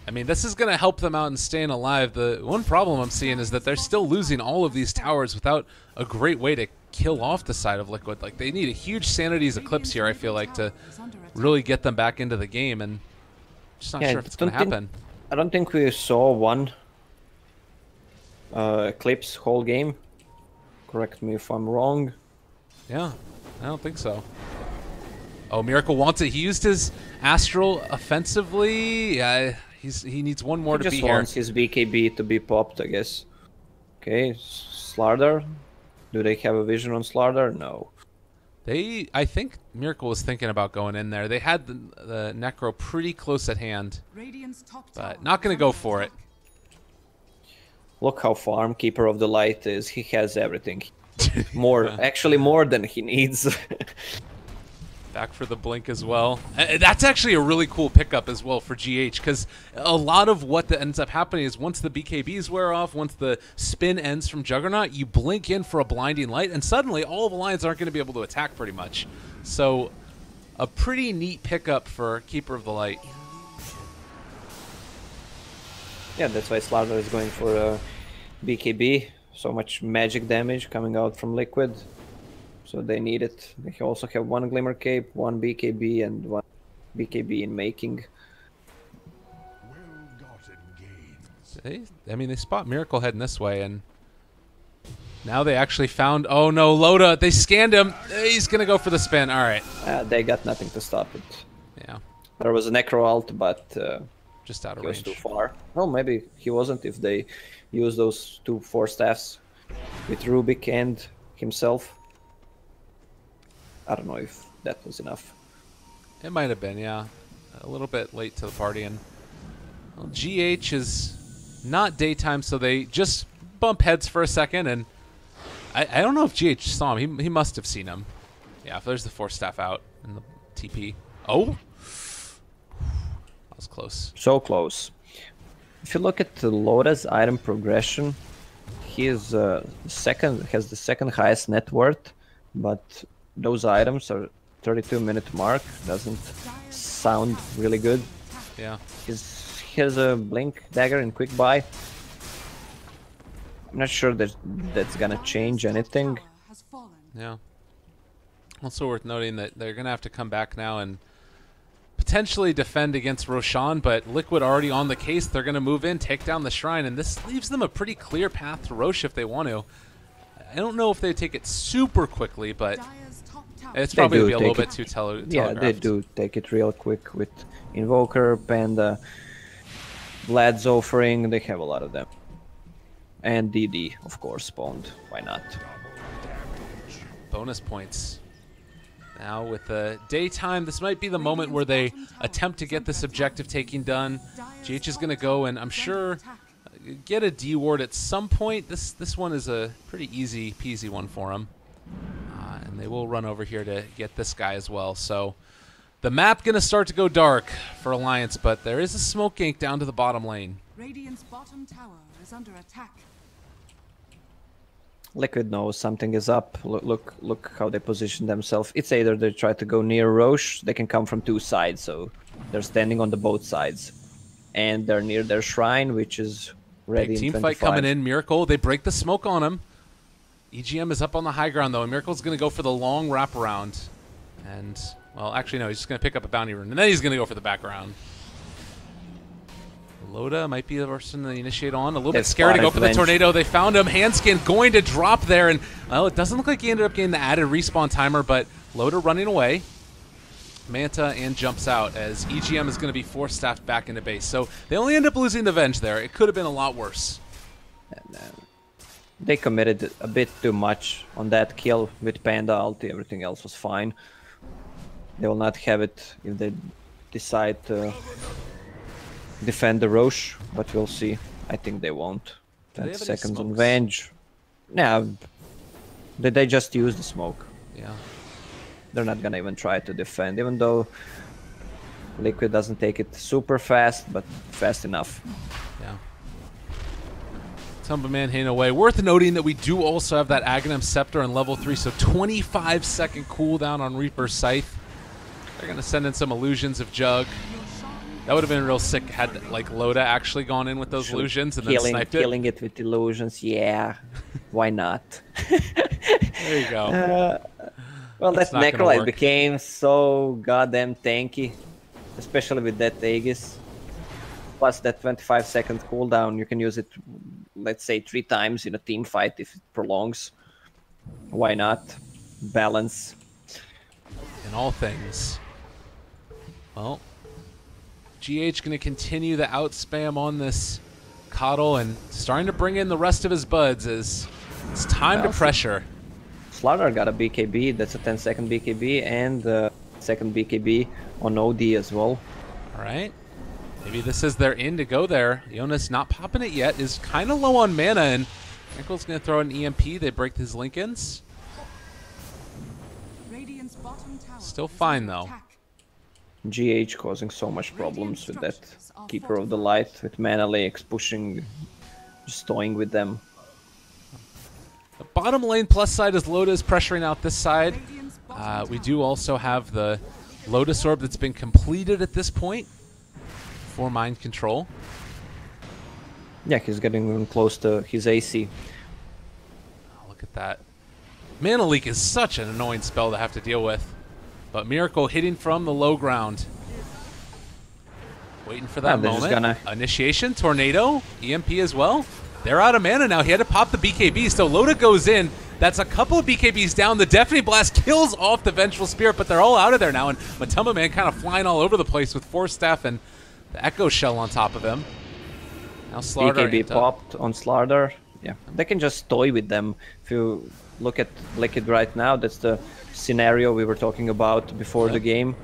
I mean, this is going to help them out in staying alive. The one problem I'm seeing is that they're still losing all of these towers without a great way to kill off the side of Liquid. Like, they need a huge Sanity's Eclipse here, I feel like, to really get them back into the game, and I'm just not sure if it's going to happen. I don't think we saw one Eclipse whole game. Correct me if I'm wrong. Yeah, I don't think so. Oh, Miracle wants it. He used his Astral offensively. Yeah, he needs one more He to just be here. wants his BKB to be popped, I guess. Okay, Slardar. Do they have a vision on Slardar? No. I think Miracle was thinking about going in there. They had the Necro pretty close at hand, Radiant's top tower but not going is to go under for it. attack. Look how farm Keeper of the Light is. He has everything. More, actually more than he needs. Back for the blink as well. That's actually a really cool pickup as well for GH, because a lot of what that ends up happening is once the BKBs wear off, once the spin ends from Juggernaut, you blink in for a blinding light, and suddenly all of the Alliance aren't going to be able to attack pretty much. So a pretty neat pickup for Keeper of the Light. Yeah, that's why Slardar is going for BKB. So much magic damage coming out from Liquid. So they need it. They also have one Glimmer Cape, one BKB, and one BKB in making. I mean, they spot Miracle heading this way, and now they actually found... Oh, no, Loda. They scanned him. He's going to go for the spin. All right. They got nothing to stop it. Yeah. There was a Necro ult, but Just out of he was range. too far. Well, maybe he wasn't if they used those 2 4 staffs with Rubik and himself. I don't know if that was enough. It might have been, yeah. A little bit late to the party. And well, GH is not daytime, so they just bump heads for a second. And I don't know if GH saw him. He must have seen him. Yeah, if there's the 4 staff out in the TP. Oh! That was close. So close. If you look at the Loda's item progression, he is has the second highest net worth, but those items are 32-minute mark. Doesn't sound really good. Yeah. He has a blink dagger and quick buy. I'm not sure that that's gonna change anything. Tower has fallen. Yeah. Also worth noting that they're going to have to come back now and potentially defend against Roshan, but Liquid already on the case. They're going to move in, take down the shrine, and this leaves them a pretty clear path to Rosh if they want to. I don't know if they take it super quickly, but Dire's top tower it's probably going to be a little take bit too telegraphed. Yeah, they do take it real quick with Invoker, Panda, Vlad's offering. They have a lot of them. And DD, of course, spawned. Why not? Bonus points. Now with the daytime, this might be the moment where they attempt to get this objective taking done. GH is going to go and I'm sure get a D ward at some point. This one is a pretty easy peasy one for them. And they will run over here to get this guy as well. So the map going to start to go dark for Alliance, but there is a smoke gank down to the bottom lane. Radiant's bottom tower is under attack. Liquid knows something is up. Look how they position themselves. It's either they try to go near Roche, they can come from 2 sides, so they're standing on the both sides. And they're near their shrine, which is ready Big in team 25. fight coming in. Miracle, they break the smoke on him. EGM is up on the high ground, though, and Miracle's going to go for the long wraparound. And, well, actually, no, he's just going to pick up a bounty rune, and then he's going to go for the background. Loda might be the person to initiate on. A little bit scared to go for the tornado. They found him. Handskin going to drop there, and, well, it doesn't look like he ended up getting the added respawn timer, but Loda running away. Manta and jumps out as EGM is going to be 4-staffed back into base. So they only end up losing the Venge there. It could have been a lot worse. And, they committed a bit too much on that kill with Panda ulti. Everything else was fine. They will not have it if they decide to defend the Roche, but we'll see. I think they won't. 10 seconds on Venge. Yeah, they just use the smoke. Yeah. They're not gonna even try to defend, even though Liquid doesn't take it super fast, but fast enough. Yeah. Tumba Manhane away. Worth noting that we do also have that Aghanim Scepter on level 3, so 25-second cooldown on Reaper's Scythe. They're going to send in some illusions of Jug. That would have been real sick had like Loda actually gone in with those illusions and then sniped it. Killing it with illusions, yeah. Why not? There you go. Well, that Necrolite became so goddamn tanky, especially with that Aegis. Plus that 25-second cooldown, you can use it, let's say, 3 times in a team fight if it prolongs. Why not? Balance. In all things. Well, GH going to continue the outspam on this Coddle and starting to bring in the rest of his buds as it's time to pressure. Slaughter got a BKB, that's a 10-second BKB, and second BKB on OD as well. All right. Maybe this is their in to go there. Jonas not popping it yet, is kind of low on mana, and Michael's going to throw an EMP. They break his Lincolns. Radiant's bottom tower Still is fine, under though. attack. GH causing so much problems with that Keeper of the Light, with Mana Lakes pushing, just toying with them. The bottom lane plus side is Lotus pressuring out this side. Radiant's bottom We tower do also have the Lotus Orb that's been completed at this point for mind control. Yeah, he's getting even close to his AC. Oh, look at that. Mana Leak is such an annoying spell to have to deal with. But Miracle hitting from the low ground. Waiting for that they're just moment. Initiation, Tornado, EMP as well. They're out of mana now. He had to pop the BKB, so Loda goes in. That's a couple of BKBs down. The Deafening Blast kills off the Vengeful Spirit, but they're all out of there now. And Matuma Man kind of flying all over the place with Force Staff and the Echo Shell on top of him. Now Slaughter BKB popped on Slaughter. Yeah, they can just toy with them. If you look at Liquid right now, that's the scenario we were talking about before the game.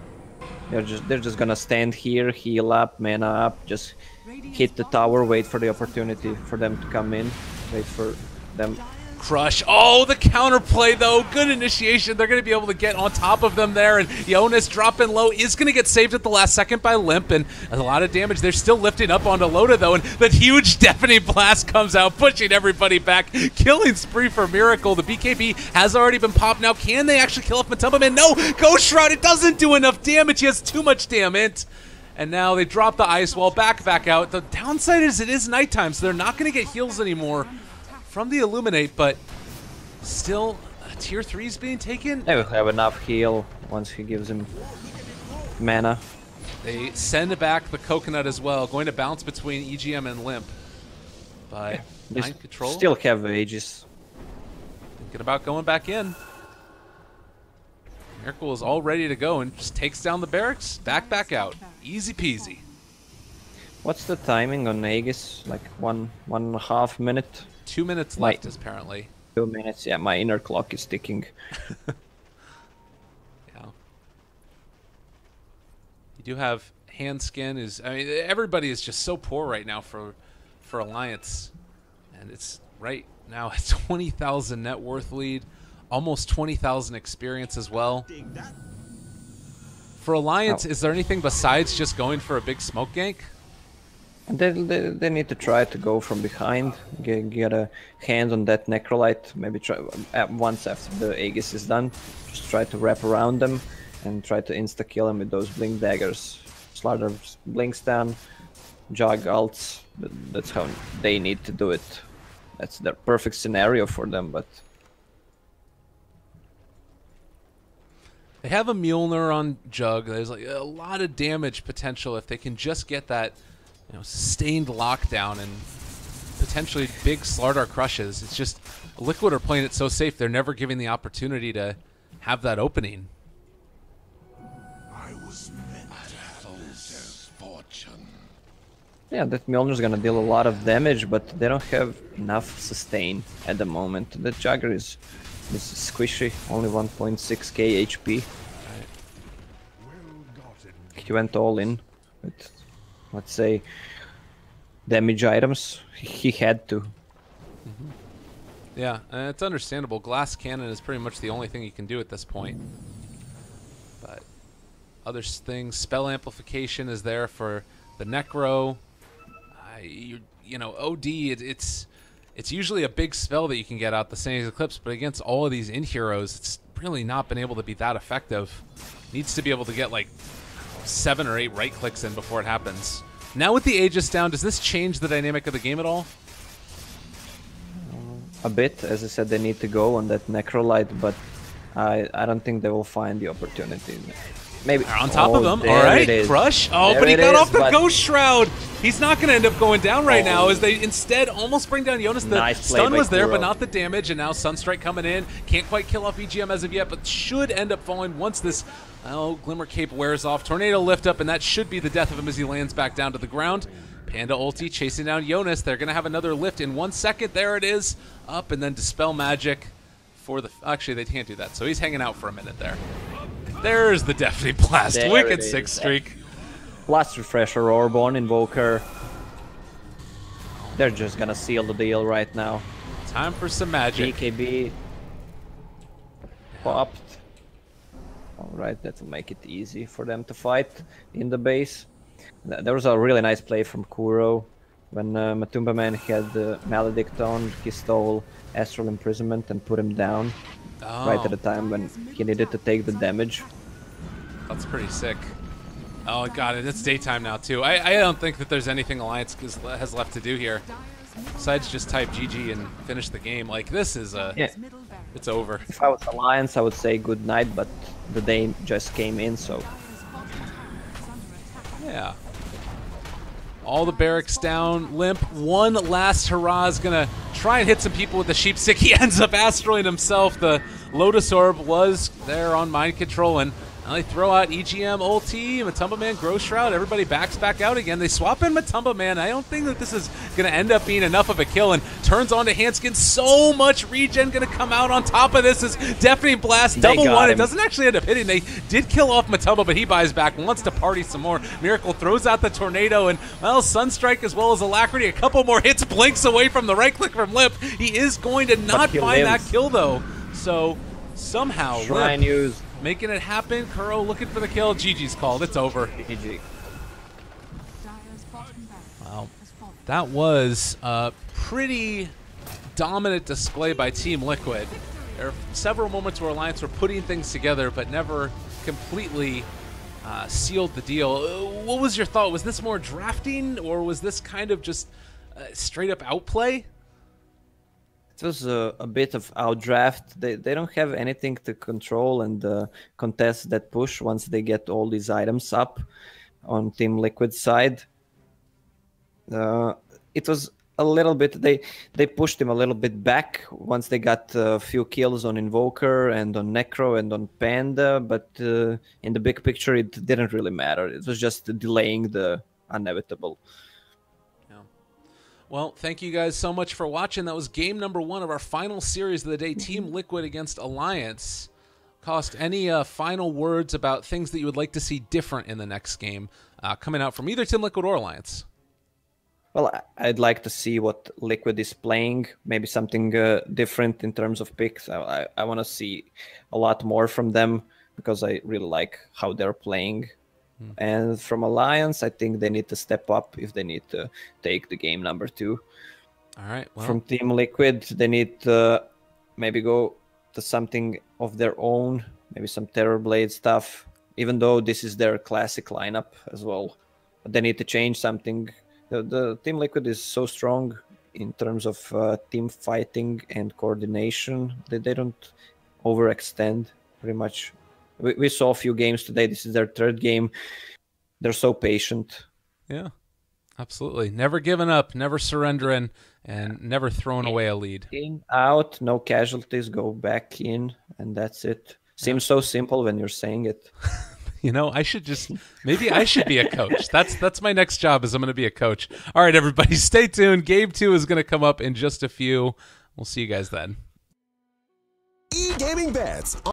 They're just gonna stand here, heal up, mana up, just hit the tower, wait for the opportunity for them to come in, wait for them. Crush. Oh, the counterplay, though. Good initiation. They're going to be able to get on top of them there. And Jonas dropping low is going to get saved at the last second by Limp. And a lot of damage. They're still lifting up onto Loda, though. And that huge Deafening Blast comes out, pushing everybody back. Killing spree for Miracle. The BKB has already been popped. Now, can they actually kill off Matuma Man? No! Ghost Shroud, it doesn't do enough damage. He has too much damage. And now they drop the Ice Wall back out. The downside is it is nighttime, so they're not going to get heals anymore from the Illuminate, but still, tier 3 is being taken. They will have enough heal once he gives him mana. They send back the Coconut as well, going to bounce between EGM and Limp. But mind control. Still have Aegis. Thinking about going back in. Miracle is all ready to go and just takes down the barracks, back out. Easy peasy. What's the timing on Aegis? Like one and a half minute? 2 minutes left, apparently. 2 minutes, yeah, my inner clock is ticking. Yeah. You do have Hand Skin is, I mean, everybody is just so poor right now for Alliance. And it's right now a 20,000 net worth lead, almost 20,000 experience as well. For Alliance, is there anything besides just going for a big smoke gank? They need to try to go from behind, get a hand on that Necrolite, maybe try once after the Aegis is done, just try to wrap around them and try to insta-kill them with those Blink Daggers. Slaughter blinks down, Jog ults, that's how they need to do it. That's the perfect scenario for them, but... They have a Mjolnir on Jug. There's like a lot of damage potential if they can just get that, you know, sustained lockdown and potentially big Slaughter crushes. It's just Liquid are playing it so safe. They're never giving the opportunity to have that opening. I was meant to have this fortune. Yeah, that Mjolnir's gonna deal a lot of damage, but they don't have enough sustain at the moment. The Jagger is squishy, only 1.6k HP. He went all in with, let's say, damage items. He had to. Yeah, and it's understandable. Glass Cannon is pretty much the only thing you can do at this point. But other things, Spell Amplification is there for the Necro. You know, OD, it's usually a big spell that you can get out the Sandy's Eclipse, but against all of these in-heroes, it's really not been able to be that effective. Needs to be able to get like 7 or 8 right-clicks in before it happens. Now with the Aegis down, does this change the dynamic of the game at all? A bit. As I said, they need to go on that Necrolite, but I don't think they will find the opportunity. Maybe on top of them. All right, Crush. Oh, There but he it got is, off the but Ghost Shroud. He's not going to end up going down right now as they instead almost bring down Jonas. The Nice play stun by was there, but Kuro. not the damage, and now Sunstrike coming in. Can't quite kill off EGM as of yet, but should end up falling once this Glimmer Cape wears off. Tornado lift up, and that should be the death of him as he lands back down to the ground. Panda ulti chasing down Jonas. They're going to have another lift in 1 second. There it is. Up, and then Dispel Magic for the... Actually, they can't do that, so he's hanging out for a minute there. There's the Deafening Blast. There Wicked it is. 6 streak. Blast Refresher, Orborn, Invoker. They're just gonna seal the deal right now. Time for some magic. BKB popped. Alright, that'll make it easy for them to fight in the base. There was a really nice play from Kuro. When Matumba Man had the Maledict on, he stole Astral Imprisonment and put him down right at the time when he needed to take the damage. That's pretty sick. Oh, got it. It's daytime now, too. I don't think that there's anything Alliance has left to do here. Besides just type GG and finish the game. Like, this is Yeah. it's over. If I was Alliance, I would say good night, but the day just came in, so... Yeah. All the barracks down, limp. One last hurrah is going to try and hit some people with the sheep stick. He ends up asteroing himself. The Lotus Orb was there on mind control, and now they throw out EGM ulti, Matumba Man, Grow Shroud. Everybody backs back out again. They swap in Matumba Man. I don't think that this is going to end up being enough of a kill, and turns on to Handskin. So much regen going to come out on top of this is Deafening Blast. Double one. It doesn't actually end up hitting. They did kill off Matumba, but he buys back, wants to party some more. Miracle throws out the Tornado, and, well, Sunstrike as well as Alacrity. A couple more hits, blinks away from the right click from Lip. He is going to not find that kill, though. So, somehow, Try and use... making it happen. Kuro looking for the kill. GG's called. It's over. GG. Wow. That was a pretty dominant display by Team Liquid. There are several moments where Alliance were putting things together, but never completely sealed the deal. What was your thought? Was this more drafting, or was this kind of just straight up outplay? It was a bit of outdraft. They don't have anything to control and contest that push once they get all these items up on Team Liquid side. It was a little bit, they pushed him a little bit back once they got a few kills on Invoker and on Necro and on Panda, but in the big picture it didn't really matter. It was just delaying the inevitable. Well, thank you guys so much for watching. That was game number 1 of our final series of the day, Team Liquid against Alliance. Cost, any final words about things that you would like to see different in the next game coming out from either Team Liquid or Alliance? Well, I'd like to see what Liquid is playing, maybe something different in terms of picks. I want to see a lot more from them because I really like how they're playing. And from Alliance, I think they need to step up if they need to take the game number 2. All right. Well. From Team Liquid, they need to maybe go to something of their own, maybe some Terrorblade stuff, even though this is their classic lineup as well. But they need to change something. The Team Liquid is so strong in terms of team fighting and coordination that they don't overextend pretty much. We saw a few games today. This is their 3rd game. They're so patient. Yeah, absolutely. Never giving up, never surrendering, and never throwing away a lead. In, out, no casualties, go back in, and that's it. Seems so simple when you're saying it. You know, I should just, maybe I should be a coach. That's my next job, is I'm going to be a coach. All right, everybody, stay tuned. Game 2 is going to come up in just a few. We'll see you guys then. E-Gaming Bets.